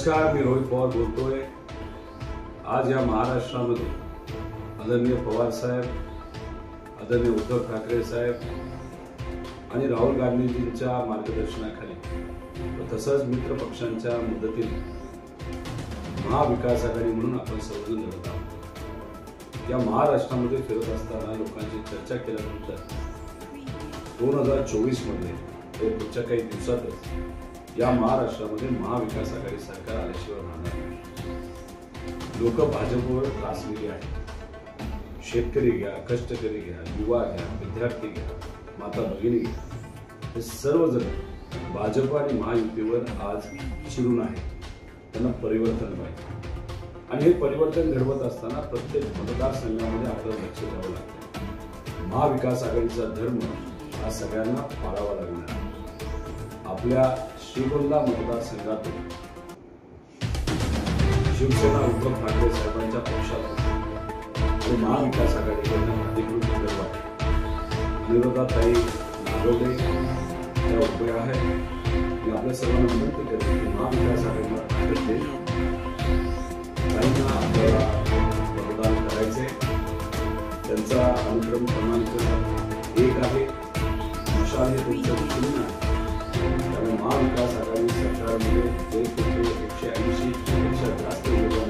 नमस्कार, मी रोहित पवार बोलतोय। आज या महाराष्ट्रामध्ये आदरणीय पवार साहेब, आदरणीय उद्धव ठाकरे साहेब आणि राहुल गांधीजींच्या मार्गदर्शनाखाली व तसंच मित्र पक्षांच्या मदतीने महाविकास आघाडी म्हणून आपण सर्वजण लढत आहोत। या महाराष्ट्रामध्ये फिरत असताना लोकांची चर्चा केल्यानंतर 2024 मध्ये पुढच्या काही दिवसातच या महाराष्ट्रामध्ये महाविकास आघाडी सरकार आल्याशिवाय राहणार नाही। लोक भाजपवर त्रासलेली आहेत। शेतकरी घ्या, कष्टकरी घ्या, युवा घ्या, विद्यार्थी घ्या, माता भगिनी घ्या, हे सर्वजण भाजप आणि महायुतीवर आज चिरून आहेत। त्यांना परिवर्तन पाहिजे आणि हे परिवर्तन घडवत असताना प्रत्येक मतदारसंघामध्ये आपल्याला लक्ष द्यावं लागतं। महाविकास आघाडीचा धर्म हा सगळ्यांना पाळावा लागणार आहे। आपल्या श्रीगोंदा मतदारसंघातून शिवसेना उद्धव ठाकरे साहेबांच्या पक्षातून महाविकास आघाडीकडून अधिकृत उमेदवार अनिरुद्धाताई नागवडे त्या उभ्या आहेत। मी आपल्या सर्वांना विनंती करतो की महाविकास आघाडीला ताकद देईल, ताईंना आपल्याला मतदान करायचे। त्यांचा अनुक्रम क्रमांक 1 आहे। मशाल हे तुमच्या दृष्टीने आहे। त्यामुळे महाविकास आघाडी सरकारमध्ये 1,180 पेक्षा जास्त उमेदवार